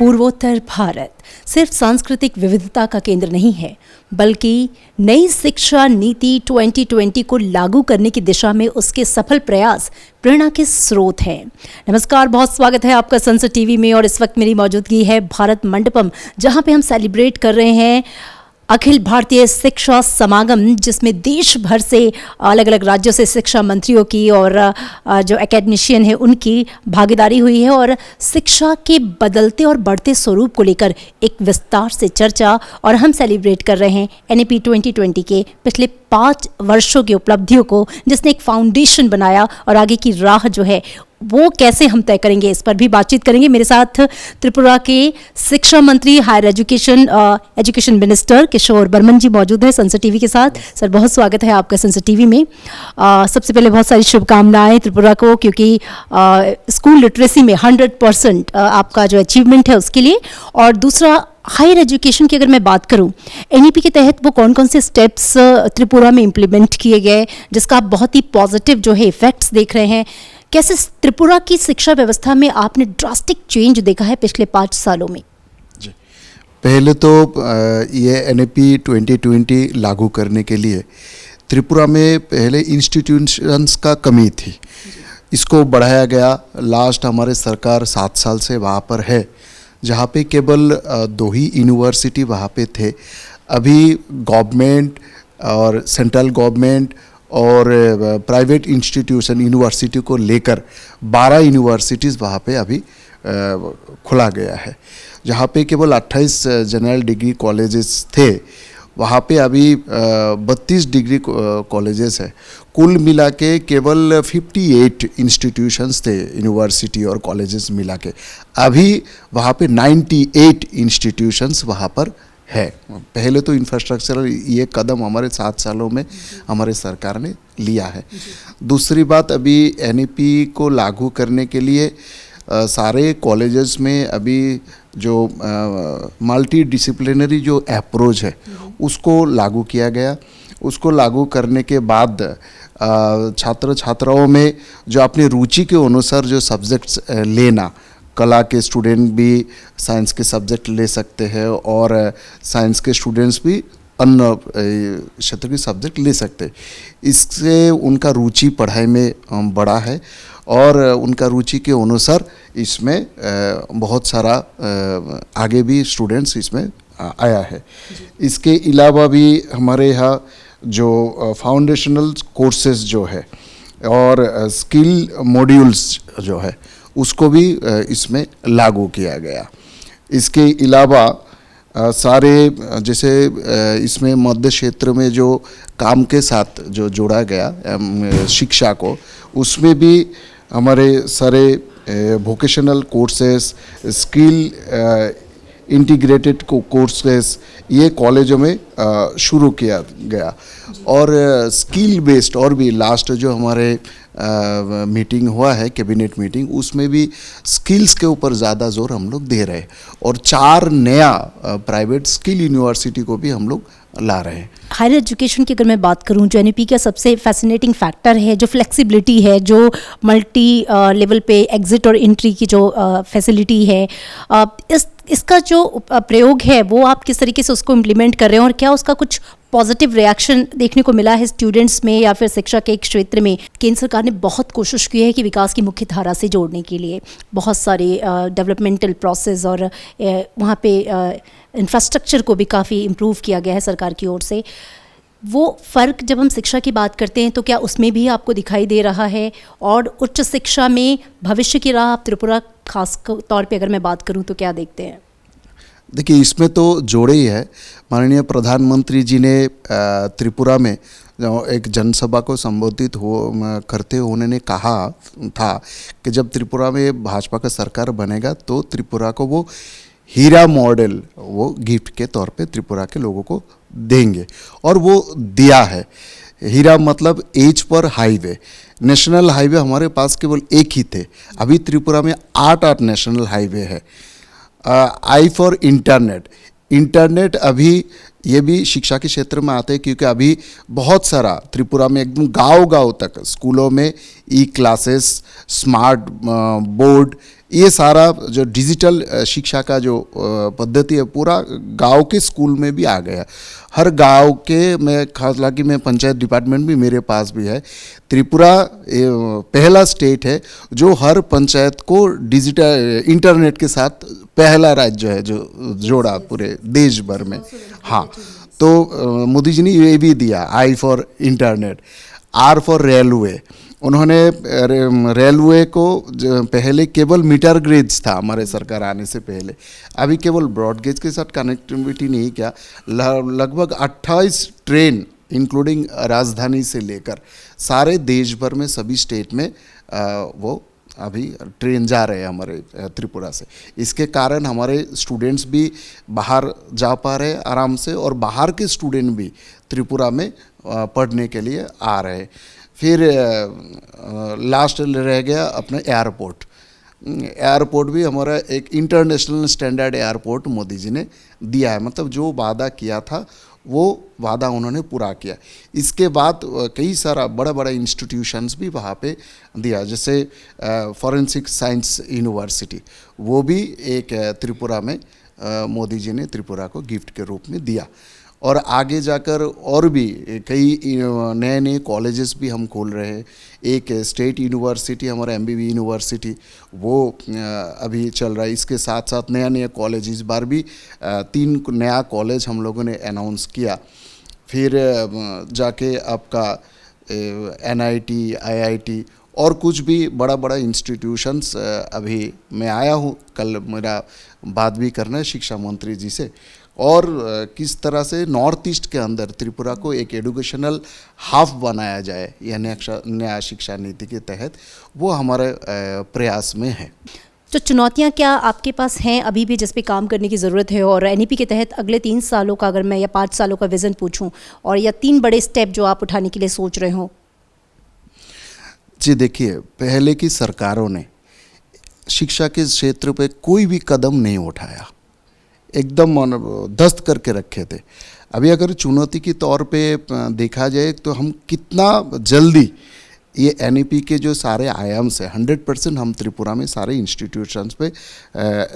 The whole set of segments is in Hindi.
पूर्वोत्तर भारत सिर्फ सांस्कृतिक विविधता का केंद्र नहीं है, बल्कि नई शिक्षा नीति 2020 को लागू करने की दिशा में उसके सफल प्रयास प्रेरणा के स्रोत हैं। नमस्कार, बहुत स्वागत है आपका संसद टीवी में। और इस वक्त मेरी मौजूदगी है भारत मंडपम, जहां पे हम सेलिब्रेट कर रहे हैं अखिल भारतीय शिक्षा समागम, जिसमें देश भर से अलग अलग राज्यों से शिक्षा मंत्रियों की और जो एकेडमिशियन है उनकी भागीदारी हुई है और शिक्षा के बदलते और बढ़ते स्वरूप को लेकर एक विस्तार से चर्चा। और हम सेलिब्रेट कर रहे हैं एनईपी 2020 के पिछले 5 वर्षों की उपलब्धियों को, जिसने एक फाउंडेशन बनाया और आगे की राह जो है वो कैसे हम तय करेंगे, इस पर भी बातचीत करेंगे। मेरे साथ त्रिपुरा के शिक्षा मंत्री, हायर एजुकेशन मिनिस्टर किशोर बर्मन जी मौजूद हैं संसद टीवी के साथ। सर, बहुत स्वागत है आपका संसद टीवी में। सबसे पहले बहुत सारी शुभकामनाएं त्रिपुरा को, क्योंकि स्कूल लिटरेसी में 100% आपका जो अचीवमेंट है उसके लिए। और दूसरा, हायर एजुकेशन की अगर मैं बात करूं, एनईपी के तहत वो कौन कौन से स्टेप्स त्रिपुरा में इम्प्लीमेंट किए गए, जिसका आप बहुत ही पॉजिटिव जो है इफेक्ट्स देख रहे हैं। कैसे त्रिपुरा की शिक्षा व्यवस्था में आपने ड्रास्टिक चेंज देखा है पिछले 5 सालों में? जी, पहले तो ये एनईपी 2020 लागू करने के लिए त्रिपुरा में पहले इंस्टीट्यूशंस का कमी थी। इसको बढ़ाया गया। लास्ट हमारे सरकार 7 साल से वहाँ पर है, जहाँ पे केवल 2 ही यूनिवर्सिटी वहाँ पे थे। अभी गवर्नमेंट और सेंट्रल गवर्नमेंट और प्राइवेट इंस्टीट्यूशन यूनिवर्सिटी को लेकर 12 यूनिवर्सिटीज़ वहाँ पे अभी खुला गया है। जहाँ पे केवल 28 जनरल डिग्री कॉलेजेस थे, वहाँ पे अभी 32 डिग्री कॉलेजेस है। कुल मिला के केवल 58 इंस्टीट्यूशंस थे, यूनिवर्सिटी और कॉलेजेस मिला के। अभी वहाँ पे 98 इंस्टीट्यूशंस वहाँ पर है। पहले तो इंफ्रास्ट्रक्चरल ये कदम हमारे 7 सालों में हमारे सरकार ने लिया है। दूसरी बात, अभी एनईपी को लागू करने के लिए सारे कॉलेजेस में अभी जो मल्टी डिसिप्लिनरी जो अप्रोच है उसको लागू किया गया। उसको लागू करने के बाद छात्र छात्राओं में जो अपनी रुचि के अनुसार जो सब्जेक्ट्स लेना, कला के स्टूडेंट भी साइंस के सब्जेक्ट ले सकते हैं और साइंस के स्टूडेंट्स भी अन्य क्षेत्र के सब्जेक्ट ले सकते हैं। इससे उनका रुचि पढ़ाई में बढ़ा है और उनका रुचि के अनुसार इसमें बहुत सारा आगे भी स्टूडेंट्स इसमें आया है। इसके अलावा भी हमारे यहाँ जो फाउंडेशनल कोर्सेज जो है और स्किल मॉड्यूल्स जो है उसको भी इसमें लागू किया गया। इसके अलावा सारे जैसे इसमें मध्य क्षेत्र में जो काम के साथ जो जोड़ा गया शिक्षा को, उसमें भी हमारे सारे vocational courses, skill integrated courses ये कॉलेजों में शुरू किया गया। और स्किल बेस्ड और भी लास्ट जो हमारे मीटिंग हुआ है, कैबिनेट मीटिंग, उसमें भी स्किल्स के ऊपर ज़्यादा जोर हम लोग दे रहे हैं। और 4 नया प्राइवेट स्किल यूनिवर्सिटी को भी हम लोग ला रहे हैं। हायर एजुकेशन की अगर मैं बात करूं, जो एनईपी का सबसे फैसिनेटिंग फैक्टर है, जो फ्लेक्सिबिलिटी है, जो मल्टी लेवल पे एग्जिट और एंट्री की जो फैसिलिटी है, इसका जो प्रयोग है वो आप किस तरीके से उसको इम्प्लीमेंट कर रहे हैं और क्या उसका कुछ पॉजिटिव रिएक्शन देखने को मिला है स्टूडेंट्स में या फिर शिक्षा के एक क्षेत्र में? केंद्र सरकार ने बहुत कोशिश की है कि विकास की मुख्य धारा से जोड़ने के लिए बहुत सारे डेवलपमेंटल प्रोसेस और वहाँ पे इंफ्रास्ट्रक्चर को भी काफ़ी इम्प्रूव किया गया है सरकार की ओर से। वो फ़र्क जब हम शिक्षा की बात करते हैं तो क्या उसमें भी आपको दिखाई दे रहा है? और उच्च शिक्षा में भविष्य की राह आप त्रिपुरा खास तौर पे अगर मैं बात करूं तो क्या देखते हैं? देखिए, इसमें तो जोड़े ही है। माननीय प्रधानमंत्री जी ने त्रिपुरा में एक जनसभा को संबोधित करते हुए उन्होंने कहा था कि जब त्रिपुरा में भाजपा का सरकार बनेगा तो त्रिपुरा को वो हीरा मॉडल वो गिफ्ट के तौर पे त्रिपुरा के लोगों को देंगे, और वो दिया है। हीरा मतलब as per highway, national highway हमारे पास केवल एक ही थे, अभी त्रिपुरा में 8 नेशनल हाईवे है। आई फॉर इंटरनेट अभी ये भी शिक्षा के क्षेत्र में आते हैं, क्योंकि अभी बहुत सारा त्रिपुरा में एकदम गांव-गांव तक स्कूलों में ई क्लासेस, स्मार्ट बोर्ड ये सारा जो डिजिटल शिक्षा का जो पद्धति है पूरा गांव के स्कूल में भी आ गया। हर गांव के, मैं हालांकि मैं पंचायत डिपार्टमेंट भी मेरे पास भी है, त्रिपुरा पहला स्टेट है जो हर पंचायत को डिजिटल इंटरनेट के साथ पहला राज्य है जो जोड़ा पूरे देश भर में। हाँ, तो मोदी जी ने ये भी दिया, I for internet, R for railway. उन्होंने रेलवे को पहले केवल मीटर गेज था हमारे सरकार आने से पहले, अभी केवल ब्रॉड गेज के साथ कनेक्टिविटी नहीं किया, लगभग 28 ट्रेन इंक्लूडिंग राजधानी से लेकर सारे देश भर में सभी स्टेट में वो अभी ट्रेन जा रहे हैं हमारे त्रिपुरा से। इसके कारण हमारे स्टूडेंट्स भी बाहर जा पा रहे हैं आराम से, और बाहर के स्टूडेंट भी त्रिपुरा में पढ़ने के लिए आ रहे हैं। फिर लास्ट रह गया अपना एयरपोर्ट। एयरपोर्ट भी हमारा एक international standard airport Modi ji ने दिया है, मतलब जो वादा किया था वो वादा उन्होंने पूरा किया। इसके बाद कई सारा बड़ा बड़ा इंस्टीट्यूशंस भी वहाँ पे दिया, जैसे फॉरेंसिक साइंस यूनिवर्सिटी, वो भी एक त्रिपुरा में मोदी जी ने त्रिपुरा को गिफ्ट के रूप में दिया। और आगे जाकर और भी कई नए नए कॉलेजेस भी हम खोल रहे हैं। एक स्टेट यूनिवर्सिटी हमारा MBB यूनिवर्सिटी वो अभी चल रहा है। इसके साथ साथ नया नया कॉलेज, इस बार भी 3 नया कॉलेज हम लोगों ने अनाउंस किया। फिर जाके आपका NIT, IIT और कुछ भी बड़ा बड़ा इंस्टीट्यूशंस अभी मैं आया हूँ, कल मेरा बात भी करना है शिक्षा मंत्री जी से, और किस तरह से नॉर्थ ईस्ट के अंदर त्रिपुरा को एक एजुकेशनल हब बनाया जाए यह नया शिक्षा नीति के तहत, वो हमारे प्रयास में है। तो चुनौतियां क्या आपके पास हैं अभी भी जिस पे काम करने की ज़रूरत है, और NEP के तहत अगले 3 सालों का अगर मैं या 5 सालों का विज़न पूछूं, और या 3 बड़े स्टेप जो आप उठाने के लिए सोच रहे हो? जी देखिए, पहले की सरकारों ने शिक्षा के क्षेत्र पे कोई भी कदम नहीं उठाया, एकदम दस्त करके रखे थे। अभी अगर चुनौती के तौर पे देखा जाए तो हम कितना जल्दी ये NEP के जो सारे आयाम्स है 100% हम त्रिपुरा में सारे इंस्टीट्यूशंस पे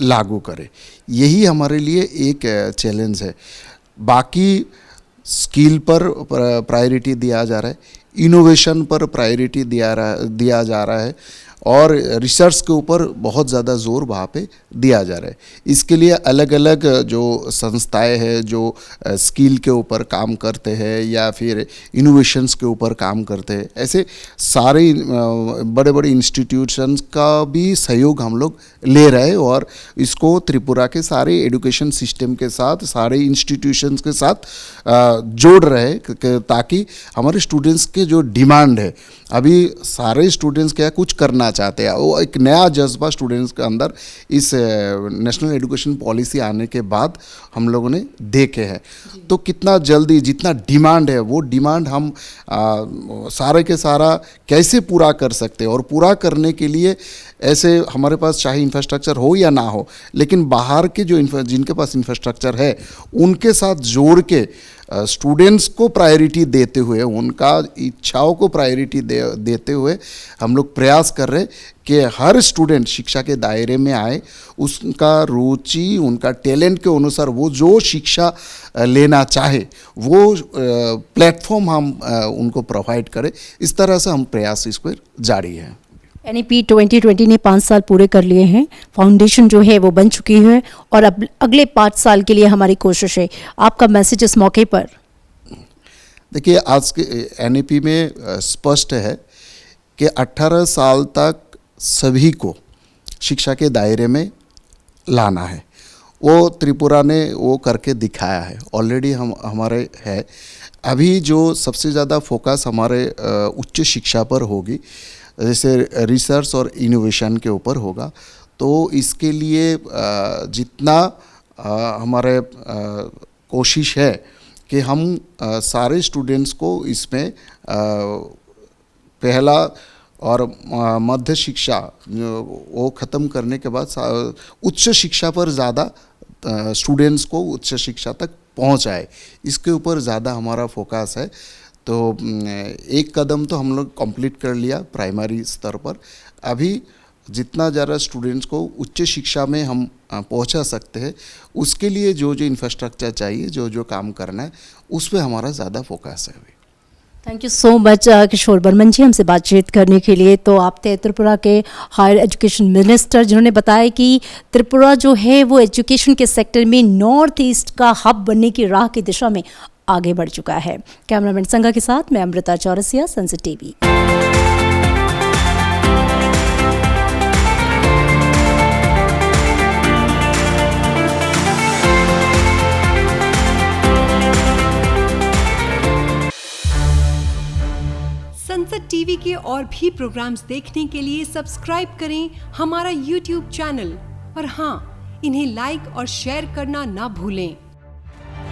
लागू करें, यही हमारे लिए एक चैलेंज है। बाकी स्किल पर प्रायोरिटी दिया जा रहा है, इनोवेशन पर प्रायोरिटी दिया जा रहा है, और रिसर्च के ऊपर बहुत ज़्यादा जोर वहाँ पे दिया जा रहा है। इसके लिए अलग अलग जो संस्थाएं हैं जो स्किल के ऊपर काम करते हैं या फिर इनोवेशंस के ऊपर काम करते हैं, ऐसे सारे बड़े बड़े इंस्टीट्यूशंस का भी सहयोग हम लोग ले रहे हैं, और इसको त्रिपुरा के सारे एजुकेशन सिस्टम के साथ, सारे इंस्टीट्यूशंस के साथ जोड़ रहे हैं, ताकि हमारे स्टूडेंट्स के जो डिमांड है, अभी सारे स्टूडेंट्स क्या कुछ करना चाहते हैं, वो एक नया जज्बा स्टूडेंट्स के अंदर इस नेशनल एजुकेशन पॉलिसी आने के बाद हम लोगों ने देखे हैं। तो कितना जल्दी जितना डिमांड है वो डिमांड हम सारे के सारा कैसे पूरा कर सकते हैं, और पूरा करने के लिए ऐसे हमारे पास चाहे इंफ्रास्ट्रक्चर हो या ना हो, लेकिन बाहर के जो जिनके पास इंफ्रास्ट्रक्चर है उनके साथ जोड़ के स्टूडेंट्स को प्रायोरिटी देते हुए, उनका इच्छाओं को प्रायोरिटी देते हुए हम लोग प्रयास कर रहे हैं कि हर स्टूडेंट शिक्षा के दायरे में आए, उसका रुचि, उनका टैलेंट के अनुसार वो जो शिक्षा लेना चाहे वो प्लेटफॉर्म हम उनको प्रोवाइड करें। इस तरह से हम प्रयास इस पर जारी है। NEP 2020 ने 5 साल पूरे कर लिए हैं, फाउंडेशन जो है वो बन चुकी है, और अब अगले 5 साल के लिए हमारी कोशिश है। आपका मैसेज इस मौके पर? देखिए, आज के NEP में स्पष्ट है कि 18 साल तक सभी को शिक्षा के दायरे में लाना है। वो त्रिपुरा ने वो करके दिखाया है, ऑलरेडी हमारे है। अभी जो सबसे ज़्यादा फोकस हमारे उच्च शिक्षा पर होगी, जैसे रिसर्च और इनोवेशन के ऊपर होगा, तो इसके लिए जितना हमारे कोशिश है कि हम सारे स्टूडेंट्स को इसमें पहला और मध्य शिक्षा वो ख़त्म करने के बाद उच्च शिक्षा पर ज़्यादा स्टूडेंट्स को उच्च शिक्षा तक पहुंचाए, इसके ऊपर ज़्यादा हमारा फोकस है। तो एक कदम तो हम लोग कंप्लीट कर लिया प्राइमरी स्तर पर, अभी जितना ज़्यादा स्टूडेंट्स को उच्च शिक्षा में हम पहुंचा सकते हैं, उसके लिए जो जो इंफ्रास्ट्रक्चर चाहिए, जो जो काम करना है, उस पर हमारा ज़्यादा फोकस है अभी। थैंक यू सो मच किशोर बर्मन जी हमसे बातचीत करने के लिए। तो आप थे त्रिपुरा के हायर एजुकेशन मिनिस्टर, जिन्होंने बताया कि त्रिपुरा जो है वो एजुकेशन के सेक्टर में नॉर्थ ईस्ट का हब बनने की राह की दिशा में आगे बढ़ चुका है। कैमरामैन संगा के साथ मैं Amrita Chaurasia, sunset TV. Sunset TV के और भी प्रोग्राम्स देखने के लिए सब्सक्राइब करें हमारा यूट्यूब चैनल और हाँ, इन्हें लाइक और शेयर करना ना भूलें।